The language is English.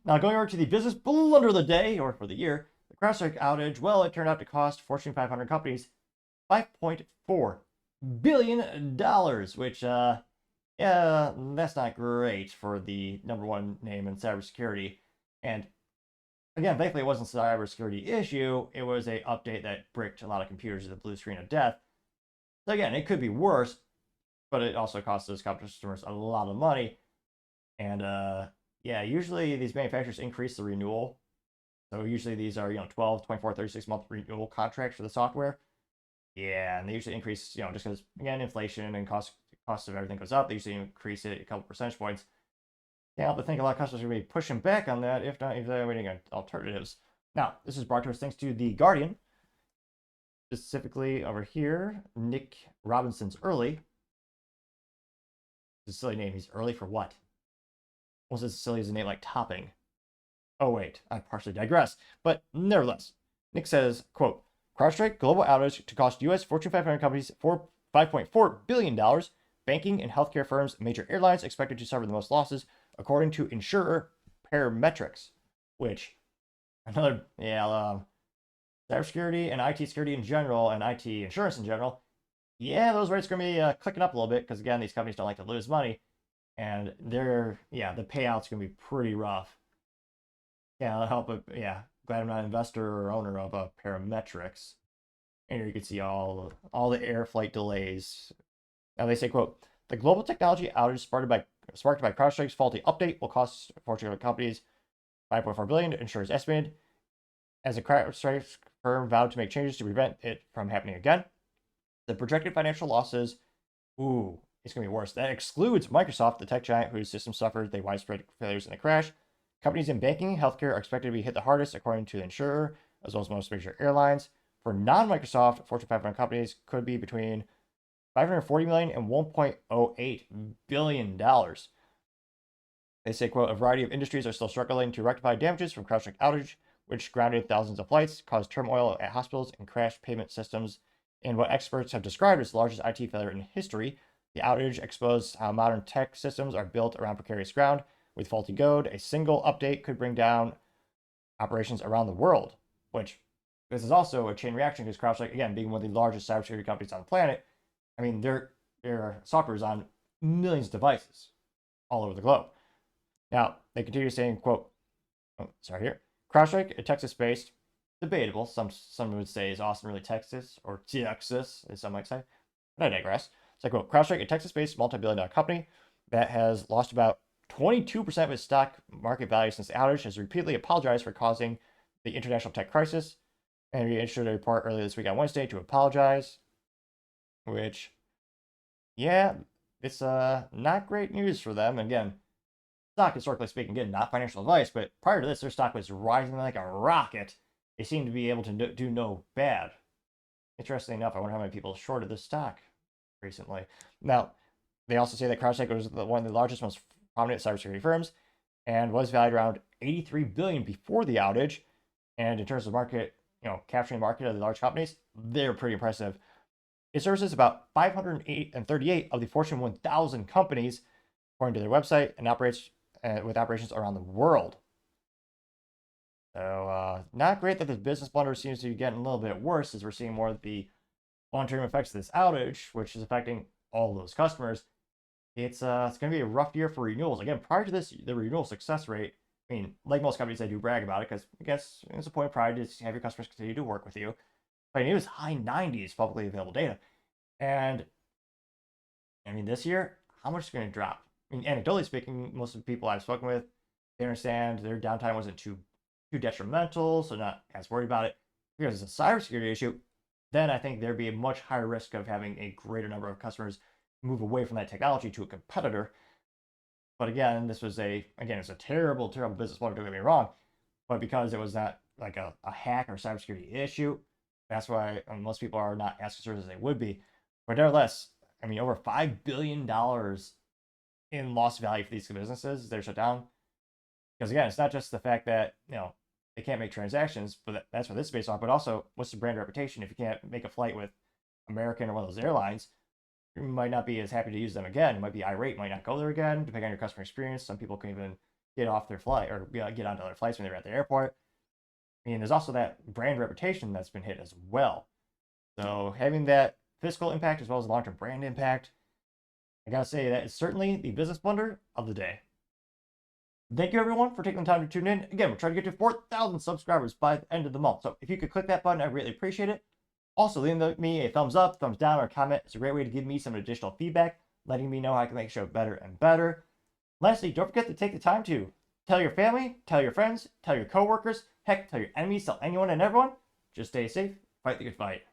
Now, going over to the business blunder of the day, or for the year, the CrowdStrike outage, well, it turned out to cost Fortune 500 companies $5.4 billion, which, yeah, that's not great for the #1 name in cybersecurity. And again, thankfully, it wasn't a cybersecurity issue. It was a update that bricked a lot of computers to the blue screen of death. So again, it could be worse, but it also cost those customers a lot of money. And yeah, usually these manufacturers increase the renewal. So usually these are 12, 24, 36-month renewal contracts for the software. Yeah, and they usually increase just because again inflation and cost of everything goes up. They usually increase it a couple percentage points. Can't help but think a lot of customers are going to be pushing back on that, if not evaluating alternatives. Now, this is brought to us thanks to The Guardian, specifically over here, Nick Robinson's early. It's a silly name. He's early for what? Was as silly as a name like Topping? Oh wait, I partially digress. But nevertheless, Nick says, quote, CrowdStrike global outage to cost U.S. Fortune 500 companies $5.4 billion. Banking and healthcare firms, major airlines expected to suffer the most losses, according to insurer Parametrics, which another cybersecurity and IT security in general and IT insurance in general. Yeah, those rates are going to be clicking up a little bit because again, these companies don't like to lose money, and the payouts going to be pretty rough. Yeah, I'll help it. Yeah, glad I'm not an investor or owner of Parametrics. And here you can see all the air flight delays. Now they say, quote, the global technology outage sparked by CrowdStrike's faulty update will cost Fortune companies $5.4 billion, insurers estimated, as a CrowdStrike firm vowed to make changes to prevent it from happening again. The projected financial losses, it's going to be worse. That excludes Microsoft, the tech giant whose system suffered the widespread failures in the crash. Companies in banking and healthcare are expected to be hit the hardest, according to the insurer, as well as most major airlines. For non-Microsoft, Fortune 500 companies could be between $540 million and $1.08 billion. They say, quote, a variety of industries are still struggling to rectify damages from CrowdStrike outage, which grounded thousands of flights, caused turmoil at hospitals, and crashed payment systems in what experts have described as the largest IT failure in history. The outage exposed how modern tech systems are built around precarious ground. With faulty code, a single update could bring down operations around the world, which this is also a chain reaction because CrowdStrike, again, being one of the largest cybersecurity companies on the planet, I mean, their software is on millions of devices all over the globe. Now, they continue saying, quote, CrowdStrike, a Texas-based, debatable, some would say is Austin really Texas, or Texas, as some might say, but I digress. It's like, quote, CrowdStrike, a Texas-based multi-billion-dollar company that has lost about 22% of its stock market value since the outage, has repeatedly apologized for causing the international tech crisis, and we issued a report earlier this week on Wednesday to apologize, which, yeah, it's not great news for them. Again, stock, historically speaking, again, not financial advice, but prior to this, their stock was rising like a rocket. They seem to be able to do no bad. Interesting enough, I wonder how many people shorted this stock recently. Now, they also say that CrowdStrike was one of the largest, most prominent cybersecurity firms and was valued around $83 billion before the outage. And in terms of market, capturing the market of the large companies, they're pretty impressive. It services about 538 of the Fortune 1000 companies, according to their website, and operates with operations around the world. So not great that this business blunder seems to be getting a little bit worse as we're seeing more of the long-term effects of this outage, which is affecting all those customers. It's going to be a rough year for renewals. Again, prior to this, the renewal success rate, I mean, like most companies, they do brag about it because I guess it's a point of pride to have your customers continue to work with you. But it was high 90s publicly available data. And I mean, this year, how much is going to drop? I mean, anecdotally speaking, most of the people I've spoken with, they understand their downtime wasn't too detrimental, so not as worried about it. Because it's a cybersecurity issue, then I think there'd be a much higher risk of having a greater number of customers move away from that technology to a competitor. But again, this was it's a terrible business model, don't get me wrong. But because it was not like a hack or cybersecurity issue, that's why most people are not as concerned as they would be. But nevertheless, I mean, over $5 billion in lost value for these businesses, they're shut down. Because again, it's not just the fact that, they can't make transactions, but that's what this is based on, but also what's the brand reputation? If you can't make a flight with American or one of those airlines, you might not be as happy to use them again. You might be irate, might not go there again, depending on your customer experience. Some people can even get off their flight or get onto their flights when they're at the airport. I mean, there's also that brand reputation that's been hit as well. So having that fiscal impact as well as long-term brand impact, I gotta say that is certainly the business blunder of the day. Thank you everyone for taking the time to tune in. Again, we're trying to get to 4,000 subscribers by the end of the month. So if you could click that button, I'd really appreciate it. Also, leaving me a thumbs up, thumbs down, or a comment is a great way to give me some additional feedback, letting me know how I can make the show better and better. Lastly, don't forget to take the time to tell your family, tell your friends, tell your coworkers, heck, tell your enemies, tell anyone and everyone. Just stay safe, fight the good fight.